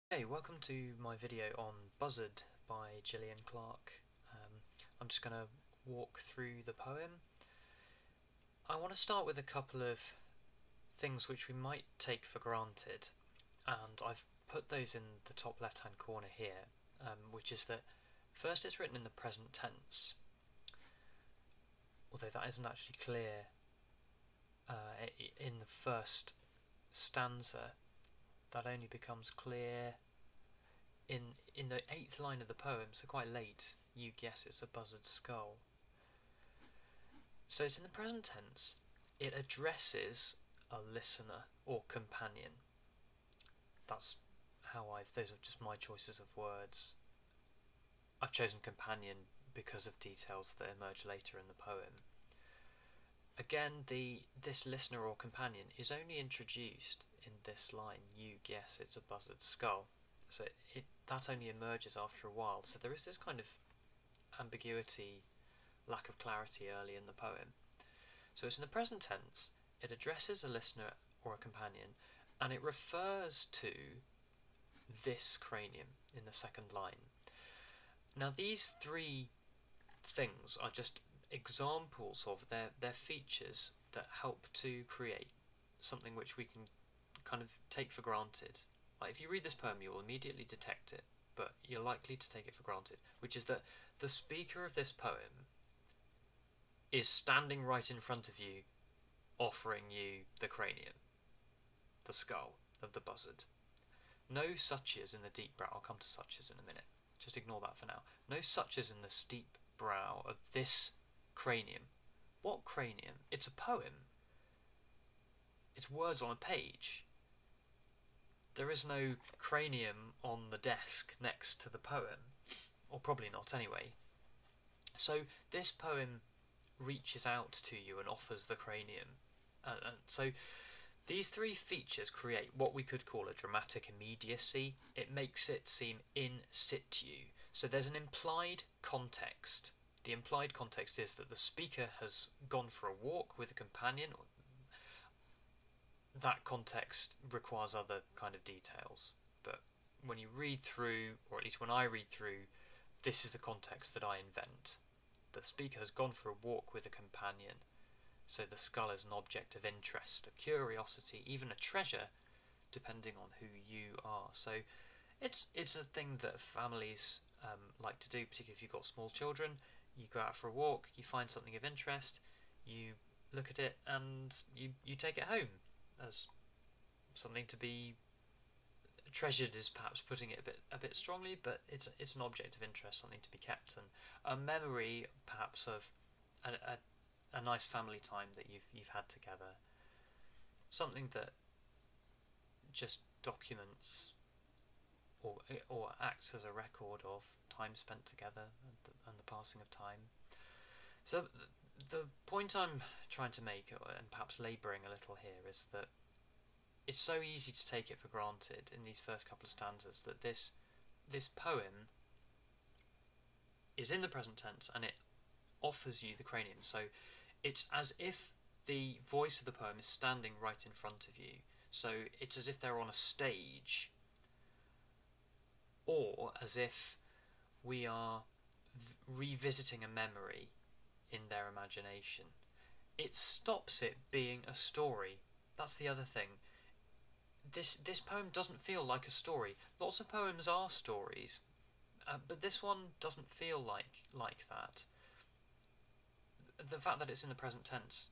Hey, welcome to my video on Buzzard by Gillian Clarke. I'm just going to walk through the poem. I want to start with a couple of things which we might take for granted, and I've put those in the top left hand corner here, which is that first it's written in the present tense, although that isn't actually clear in the first stanza. That only becomes clear in the 8th line of the poem, so quite late. You guess it's a buzzard's skull. So it's in the present tense. It addresses a listener or companion. Those are just my choices of words. I've chosen companion because of details that emerge later in the poem. Again, this listener or companion is only introduced in this line, you guess it's a buzzard's skull. So that only emerges after a while. So there is this kind of ambiguity, lack of clarity early in the poem. So it's in the present tense, it addresses a listener or a companion, and it refers to this cranium in the second line. Now these three things are just examples of their features that help to create something which we can kind of take for granted. Like if you read this poem, you'll immediately detect it, but you're likely to take it for granted, which is that the speaker of this poem is standing right in front of you, offering you the cranium, the skull of the buzzard. No suches in the deep brow. I'll come to suches in a minute. Just ignore that for now. No suches in the steep brow of this cranium. What cranium? It's a poem. It's words on a page. There is no cranium on the desk next to the poem, or probably not anyway. So this poem reaches out to you and offers the cranium. So these three features create what we could call a dramatic immediacy. It makes it seem in situ. So there's an implied context. The implied context is that the speaker has gone for a walk with a companion. That context requires other kind of details, but when you read through, or at least when I read through, this is the context that I invent. The speaker has gone for a walk with a companion, so the skull is an object of interest, a curiosity, even a treasure, depending on who you are. So it's a thing that families like to do, particularly if you've got small children. You go out for a walk, you find something of interest, you look at it, and you take it home as something to be treasured is perhaps putting it a bit strongly, but it's an object of interest, something to be kept, and a memory perhaps of a nice family time that you've had together, something that just documents or acts as a record of time spent together and the passing of time. So the point I'm trying to make, and perhaps labouring a little here, is that it's so easy to take it for granted in these first couple of stanzas that this poem is in the present tense and it offers you the cranium. So it's as if the voice of the poem is standing right in front of you. So it's as if they're on a stage, or as if we are revisiting a memory in their imagination. It stops it being a story. That's the other thing. This poem doesn't feel like a story. Lots of poems are stories, but this one doesn't feel like that. The fact that it's in the present tense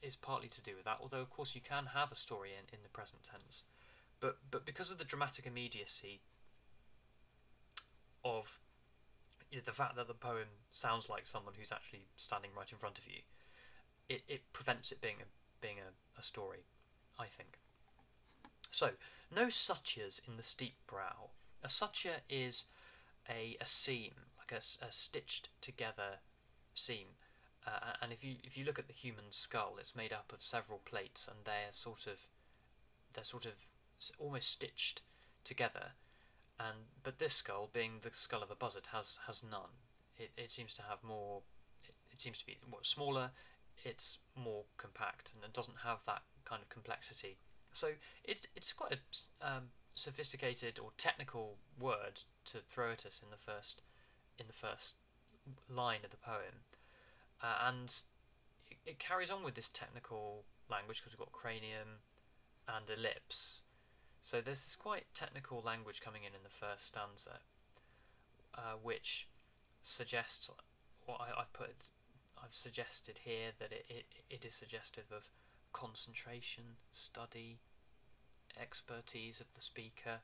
is partly to do with that, although of course you can have a story in the present tense. But because of the dramatic immediacy of the fact that the poem sounds like someone who's actually standing right in front of you, it prevents it being a story, I think. So, no suches in the steep brow. A suture is a seam, like a stitched together seam. And if you look at the human skull, it's made up of several plates, and they're sort of almost stitched together. But this skull, being the skull of a buzzard, has none. It seems to have more. It seems to be smaller. It's more compact, and it doesn't have that kind of complexity. So it's quite sophisticated or technical word to throw at us in the first line of the poem, and it carries on with this technical language because we've got cranium and ellipse. So there's this quite technical language coming in the first stanza, which suggests what I've suggested here, that it is suggestive of concentration, study, expertise of the speaker.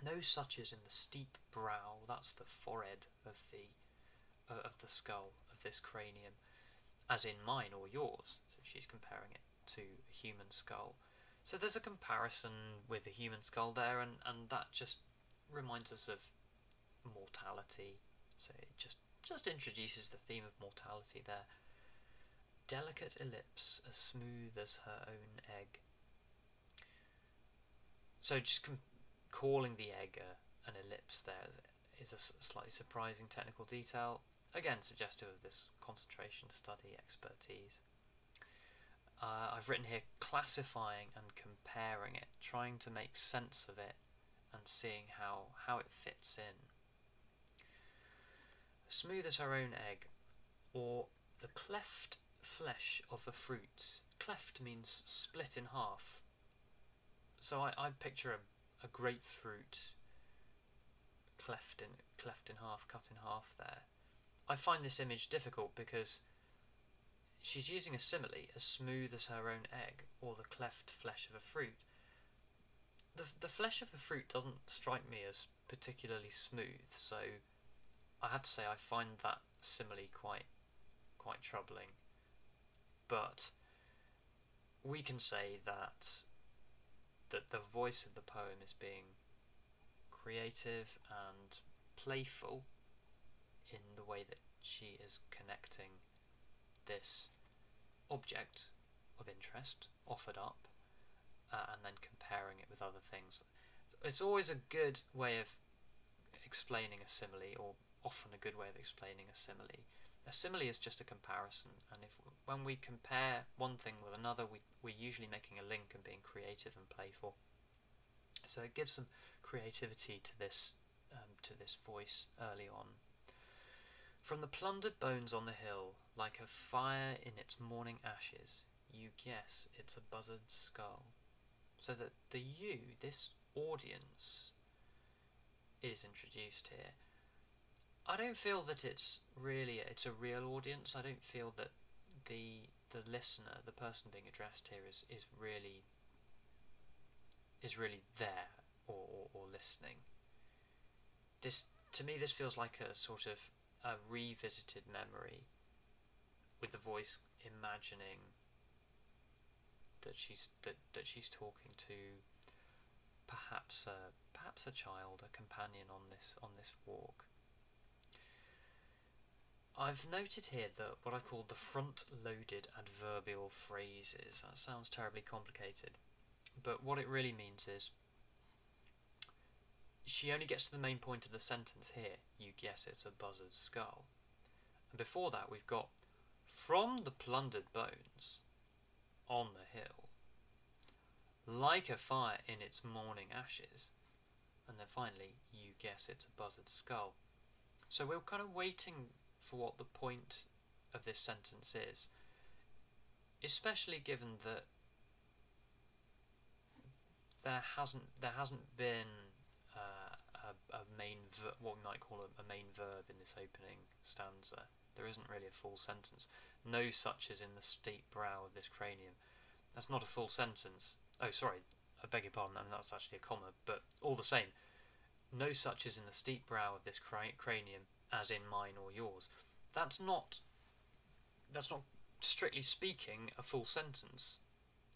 No such is in the steep brow, that's the forehead of the skull of this cranium, as in mine or yours. So she's comparing it to a human skull. So there's a comparison with the human skull there, and that just reminds us of mortality. So it just introduces the theme of mortality there. Delicate ellipse, as smooth as her own egg. So just calling the egg an ellipse there is a slightly surprising technical detail. Again, suggestive of this concentration, study, expertise. I've written here classifying and comparing it, trying to make sense of it and seeing how it fits in. Smooth as her own egg, or the cleft flesh of a fruit. Cleft means split in half. So I picture a grapefruit cleft in half, cut in half there. I find this image difficult because she's using a simile, as smooth as her own egg, or the cleft flesh of a fruit. The flesh of a fruit doesn't strike me as particularly smooth, so I had to say I find that simile quite troubling. But we can say that the voice of the poem is being creative and playful in the way that she is connecting this object of interest offered up and then comparing it with other things. It's always a good way of explaining a simile, or often a good way of explaining a simile. A simile is just a comparison, and when we compare one thing with another, we're usually making a link and being creative and playful. So it gives some creativity to this voice early on. From the plundered bones on the hill, like a fire in its morning ashes, you guess it's a buzzard's skull. So that the you, this audience, is introduced here. I don't feel that it's a real audience. I don't feel that the listener, the person being addressed here, is really there or listening. To me, this feels like a sort of a revisited memory, with the voice imagining that she's talking to perhaps a child, a companion on this walk. I've noted here that what I've called the front-loaded adverbial phrases. That sounds terribly complicated, but what it really means is she only gets to the main point of the sentence here. You guess it's a buzzard's skull. And before that we've got from the plundered bones on the hill, like a fire in its morning ashes, and then finally, you guess it's a buzzard's skull. So we're kind of waiting for what the point of this sentence is, especially given that there hasn't been a main what we might call a main verb in this opening stanza. There isn't really a full sentence. No such is in the steep brow of this cranium. That's not a full sentence. Oh, sorry, I beg your pardon. I mean, that's actually a comma, but all the same, no such is in the steep brow of this cranium, as in mine or yours. That's not strictly speaking a full sentence.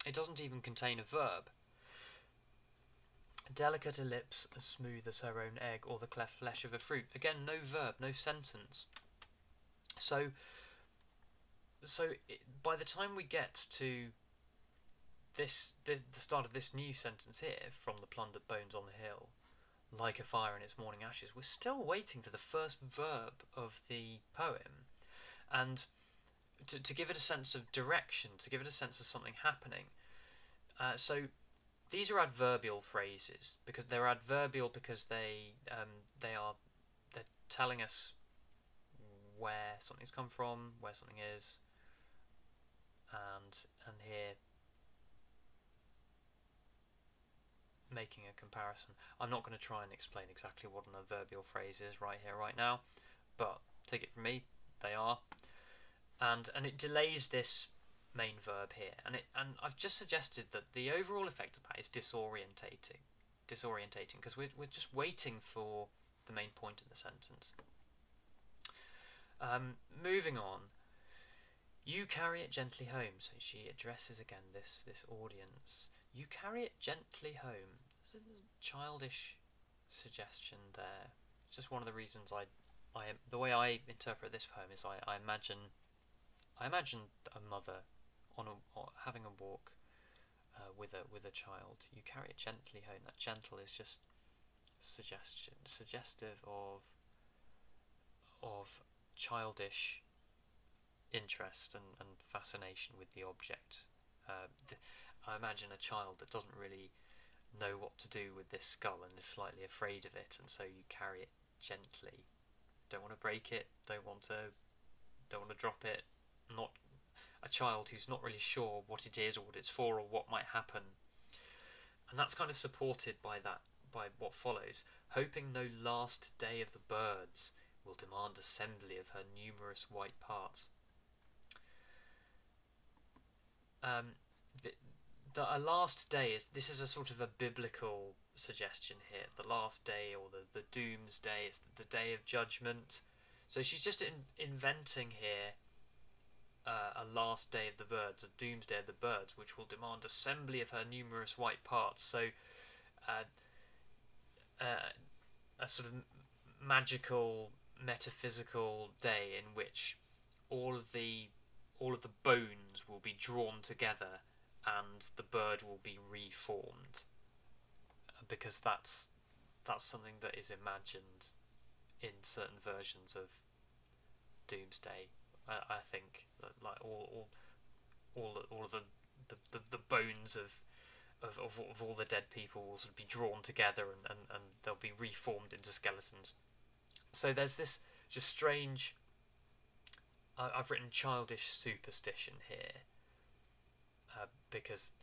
It doesn't even contain a verb. Delicate a lips as smooth as her own egg, or the cleft flesh of a fruit. Again, no verb, no sentence. So by the time we get to the start of this new sentence here, from the plundered bones on the hill, like a fire in its morning ashes, we're still waiting for the first verb of the poem, and to give it a sense of direction, to give it a sense of something happening. So these are adverbial phrases because they're adverbial because they're telling us where something's come from, where something is, and here making a comparison. I'm not going to try and explain exactly what an adverbial phrase is right here, right now, but take it from me, they are. And it delays this main verb here, and I've just suggested that the overall effect of that is disorientating because we're just waiting for the main point in the sentence. Moving on, you carry it gently home. So she addresses again this audience. You carry it gently home. There's a childish suggestion there. It's just one of the reasons the way I interpret this poem is I imagine a mother having a walk with a child. You carry it gently home. That gentle is just suggestive of childish interest and fascination with the object. I imagine a child that doesn't really know what to do with this skull and is slightly afraid of it, and so you carry it gently. Don't want to break it. Don't want to drop it. Not a child who's not really sure what it is or what it's for or what might happen. And that's kind of supported by what follows. Hoping no last day of the birds will demand assembly of her numerous white parts. A last day this is a sort of a biblical suggestion here. The last day, or the doomsday, is the day of judgment. So she's just inventing here a last day of the birds, a doomsday of the birds, which will demand assembly of her numerous white parts. So a sort of magical, metaphysical day in which all of the bones will be drawn together and the bird will be reformed, because that's something that is imagined in certain versions of Doomsday. I think that like all of the bones of all the dead people will sort of be drawn together and they'll be reformed into skeletons. So there's this just strange. I've written childish superstition here because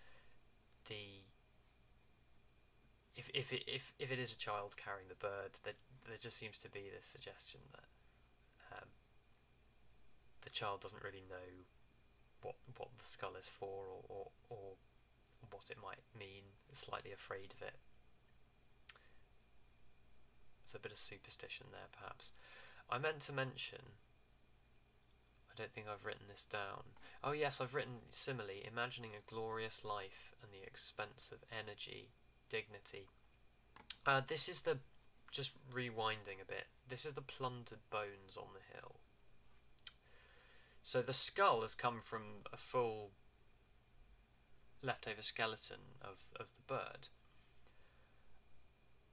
if it is a child carrying the bird, there just seems to be this suggestion that the child doesn't really know what the skull is for or what it might mean. Is slightly afraid of it. So a bit of superstition there, perhaps. I meant to mention. I don't think I've written this down. Oh yes, I've written similarly, imagining a glorious life and the expense of energy, dignity. This is just rewinding a bit. This is the plundered bones on the hill. So the skull has come from a full leftover skeleton of the bird.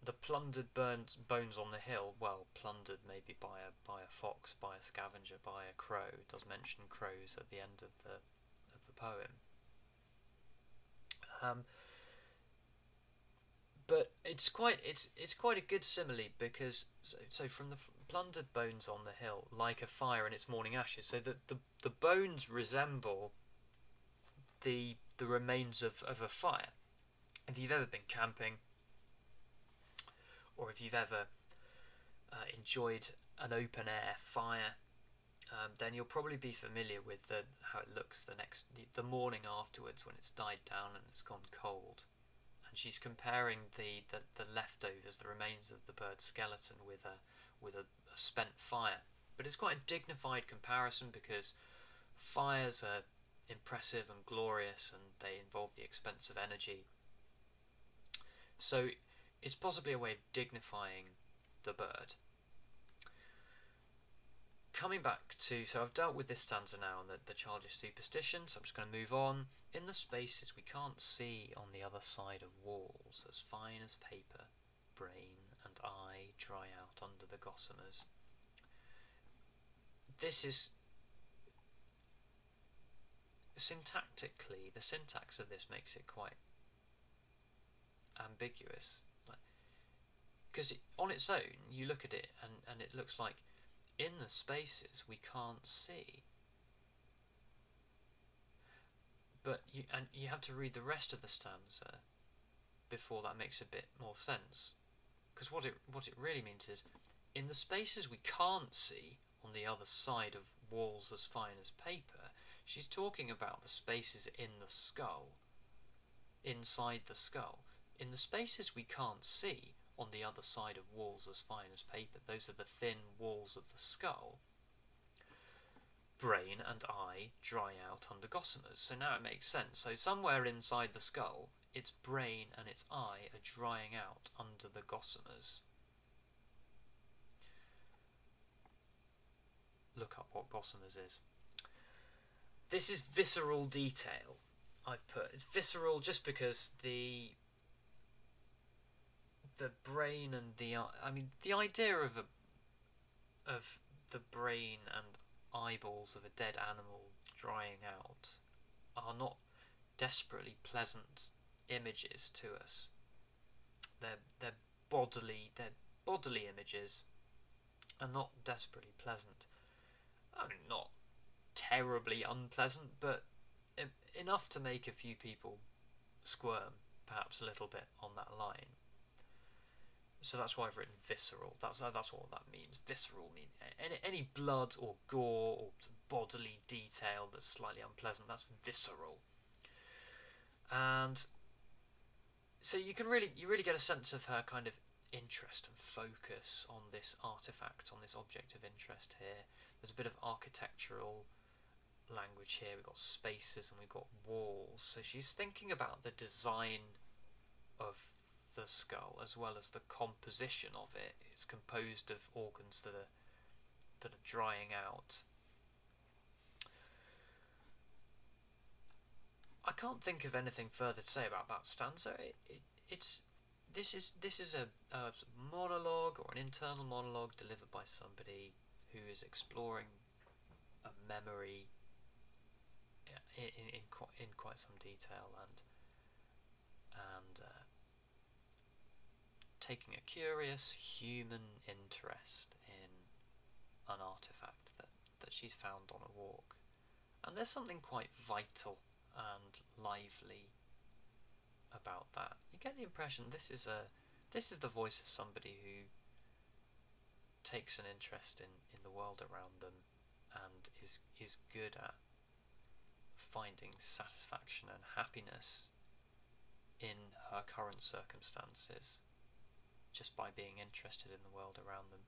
The plundered bones on the hill, well, plundered maybe by a fox, by a scavenger, by a crow. It does mention crows at the end of the poem. But it's quite a good simile, because so from the plundered bones on the hill, like a fire in its morning ashes, so that the bones resemble the remains of a fire. If you've ever been camping, or if you've ever enjoyed an open air fire, then you'll probably be familiar with how it looks the morning afterwards when it's died down and it's gone cold. And she's comparing the leftovers, the remains of the bird's skeleton, with a spent fire. But it's quite a dignified comparison, because fires are impressive and glorious and they involve the expense of energy. So it's possibly a way of dignifying the bird. Coming back to, so I've dealt with this stanza now and the childish superstition, so I'm just going to move on. In the spaces we can't see on the other side of walls, as fine as paper, brain and eye dry out under the gossamers. This is syntactically, the syntax of this makes it quite ambiguous. Because on its own, you look at it and it looks like in the spaces we can't see. But you have to read the rest of the stanza before that makes a bit more sense. Because what it really means is, in the spaces we can't see on the other side of walls as fine as paper, she's talking about the spaces in the skull, inside the skull. In the spaces we can't see on the other side of walls as fine as paper, those are the thin walls of the skull, brain and eye dry out under gossamers. So now it makes sense. So somewhere inside the skull, its brain and its eye are drying out under the gossamers. Look up what gossamers is. This is visceral detail, I've put. It's visceral just because the brain and the eye, I mean, the idea of the brain and eyeballs of a dead animal drying out are not desperately pleasant images to us. They're bodily images, and not desperately pleasant. I mean, not terribly unpleasant, but enough to make a few people squirm, perhaps a little bit on that line. So that's why I've written visceral. That's what that means. Visceral means any blood or gore or bodily detail that's slightly unpleasant. That's visceral. And so you really get a sense of her kind of interest and focus on this artifact, on this object of interest here. There's a bit of architectural language here. We've got spaces and we've got walls. So she's thinking about the design of the skull as well as the composition of it. It's composed of organs that are drying out. I can't think of anything further to say about that stanza. This is a monologue, or an internal monologue delivered by somebody who is exploring a memory in quite some detail and taking a curious human interest in an artifact that she's found on a walk. And there's something quite vital and lively about that. You get the impression this is the voice of somebody who takes an interest in the world around them and is good at finding satisfaction and happiness in her current circumstances just by being interested in the world around them.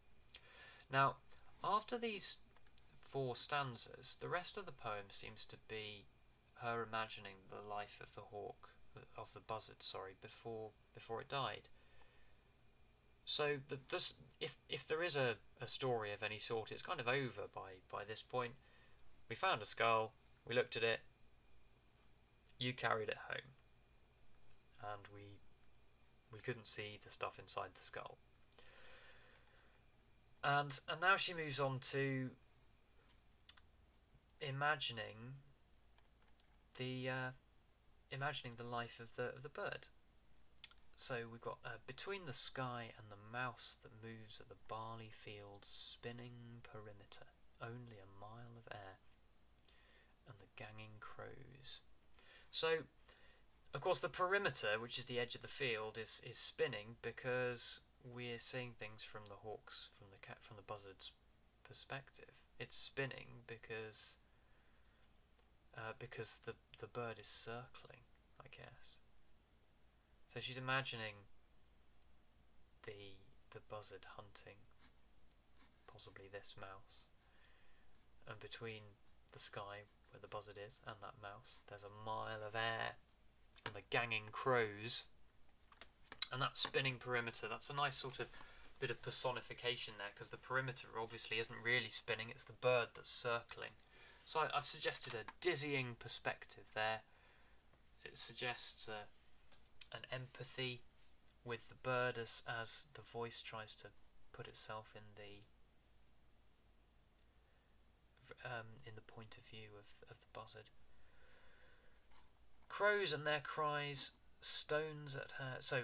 Now, after these 4 stanzas, the rest of the poem seems to be her imagining the life of the hawk, of the buzzard, before it died. So if there is a story of any sort, it's kind of over by this point. We found a skull, we looked at it, you carried it home, and we couldn't see the stuff inside the skull. And now she moves on to imagining the life of the bird. So we've got between the sky and the mouse that moves at the barley field spinning perimeter, only a mile of air, and the ganging crows. So, of course, the perimeter, which is the edge of the field, is spinning because we're seeing things from the hawk's, from the buzzard's perspective. It's spinning because the bird is circling, I guess. So she's imagining the buzzard hunting possibly this mouse, and between the sky where the buzzard is and that mouse there's a mile of air and the ganging crows, and that spinning perimeter, that's a nice sort of bit of personification there, because the perimeter obviously isn't really spinning, it's the bird that's circling. So I've suggested a dizzying perspective there. It suggests an empathy with the bird as the voice tries to put itself in the point of view of the buzzard. Crows and their cries stones at her. So,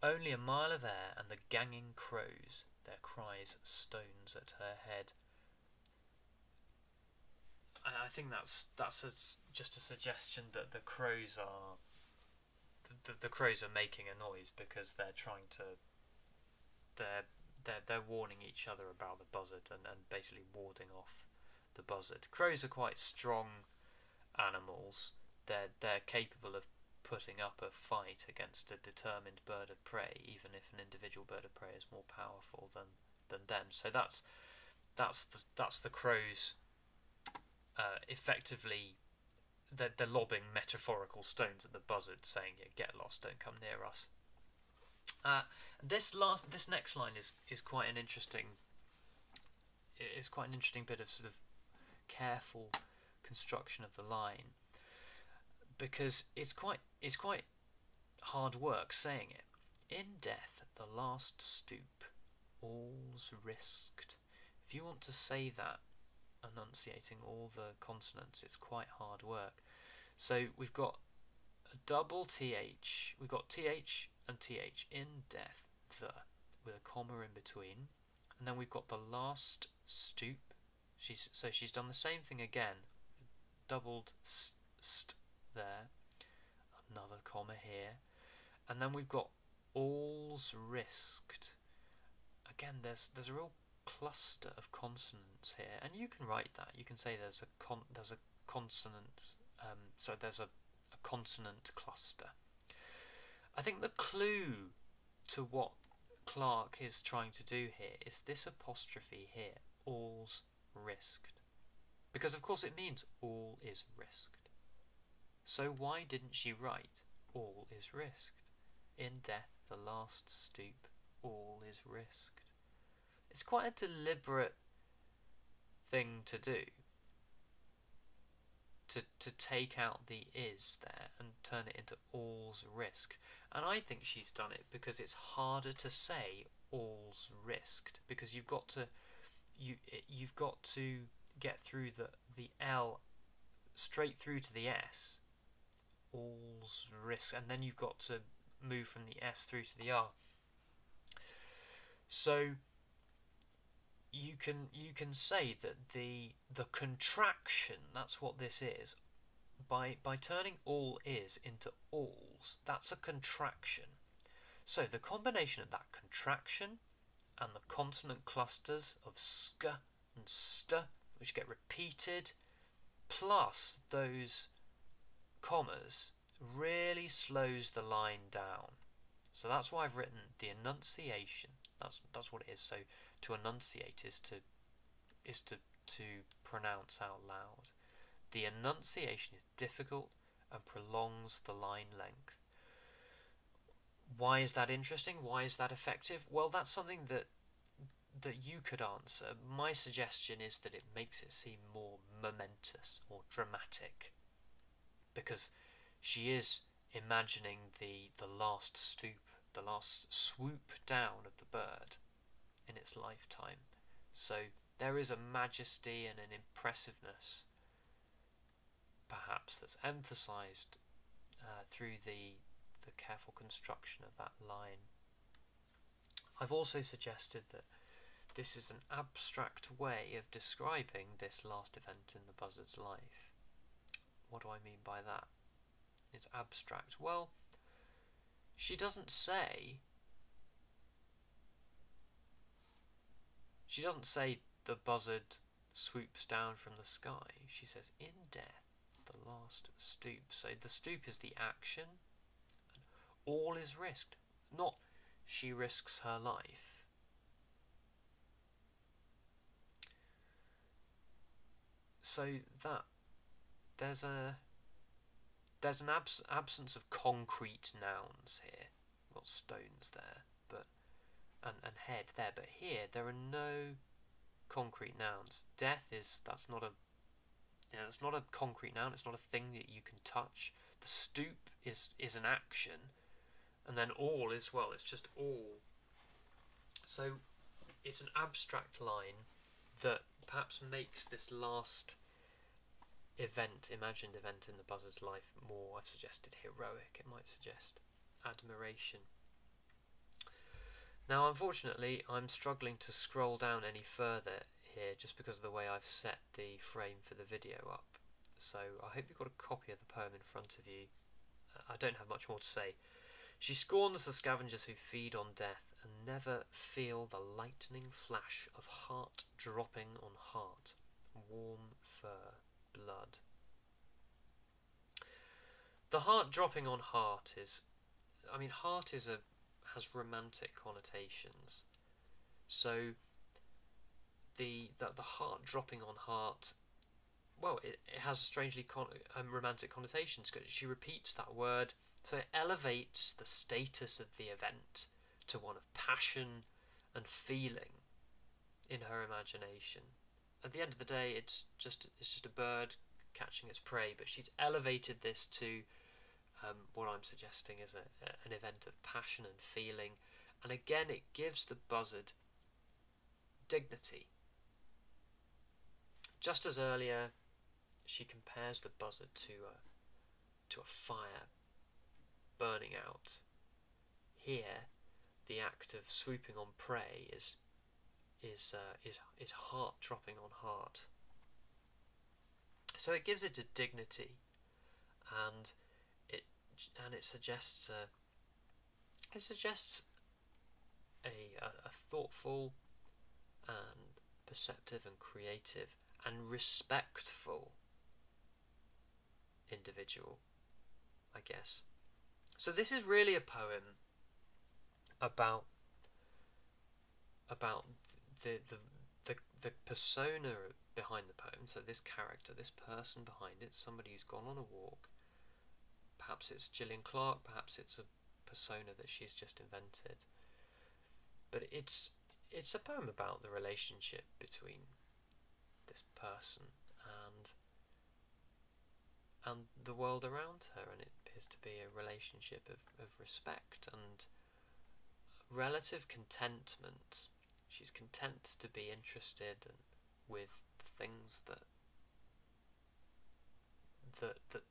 only a mile of air and the ganging crows, their cries stones at her head. I think that's just a suggestion that the crows are the crows are making a noise because they're trying to they're warning each other about the buzzard and basically warding off the buzzard. Crows are quite strong animals. They're capable of putting up a fight against a determined bird of prey, even if an individual bird of prey is more powerful than them. So that's the crows effectively. They're lobbing metaphorical stones at the buzzard, saying, "Yeah, get lost, don't come near us." This next line is quite an interesting bit of sort of careful construction of the line, because it's quite hard work saying it. In death, at the last stoop, all's risked. If you want to say that, enunciating all the consonants, it's quite hard work. So we've got a double th, we've got th and th in death, the, with a comma in between, and then we've got the last stoop. She's done the same thing again, doubled st there, another comma here, and then we've got all's risked. Again, there's a real cluster of consonants here, and you can write that. You can say there's a consonant. So there's a consonant cluster. I think the clue to what Clarke is trying to do here is this apostrophe here, all's risked, because of course it means all is risked. So why didn't she write all is risked? In death, the last stoop, all is risked. It's quite a deliberate thing to do, to take out the is there and turn it into all's risk. And I think she's done it because it's harder to say all's risked, because you've got to get through the L straight through to the S, all's risk, and then you've got to move from the S through to the R. So you can say that the contraction, that's what this is, by turning all is into alls, that's a contraction. So the combination of that contraction and the consonant clusters of sk and st, which get repeated, plus those commas, really slows the line down. So that's why I've written the enunciation. That's what it is. So to enunciate is to pronounce out loud. The enunciation is difficult and prolongs the line length. Why is that interesting? Why is that effective? Well, that's something that you could answer. My suggestion is that it makes it seem more momentous or dramatic, because she is imagining the last stoop, the last swoop down of the bird in its lifetime. So there is a majesty and an impressiveness, perhaps, that's emphasised through the careful construction of that line. I've also suggested that this is an abstract way of describing this last event in the buzzard's life. What do I mean by that? It's abstract. Well, she doesn't say the buzzard swoops down from the sky. She says, in death, the last stoop. So the stoop is the action, and all is risked. Not she risks her life. So that there's an absence of concrete nouns here. Got stones there, but and head there, but here there are no concrete nouns. Death that's not a concrete noun. It's not a thing that you can touch. The stoop is an action, and then all is, well, it's just all. So it's an abstract line that perhaps makes this last imagined event in the Buzzard's life more. I've suggested heroic. It might suggest admiration. Now, unfortunately, I'm struggling to scroll down any further here just because of the way I've set the frame for the video up. So I hope you've got a copy of the poem in front of you. I don't have much more to say. She scorns the scavengers who feed on death and never feel the lightning flash of heart dropping on heart, warm fur, blood. The heart dropping on heart is, heart has romantic connotations. So the heart dropping on heart, well, it has strangely romantic connotations because she repeats that word, so it elevates the status of the event to one of passion and feeling in her imagination. At the end of the day, it's just a bird catching its prey, but she's elevated this to what I'm suggesting is an event of passion and feeling, and again it gives the Buzzard dignity. Just as earlier she compares the Buzzard to a fire burning out, here the act of swooping on prey is heart dropping on heart. So it gives it a dignity, and it suggests a thoughtful and perceptive and creative and respectful individual, I guess. So this is really a poem about the persona behind the poem. So this character, this person behind it, somebody who's gone on a walk. Perhaps it's Gillian Clarke, perhaps it's a persona that she's just invented. But it's a poem about the relationship between this person and the world around her, and it appears to be a relationship of respect and relative contentment. She's content to be interested with the things that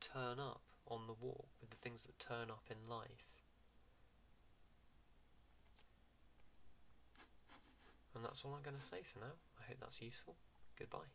turn up on the walk, with the things that turn up in life. And that's all I'm going to say for now. I hope that's useful. Goodbye.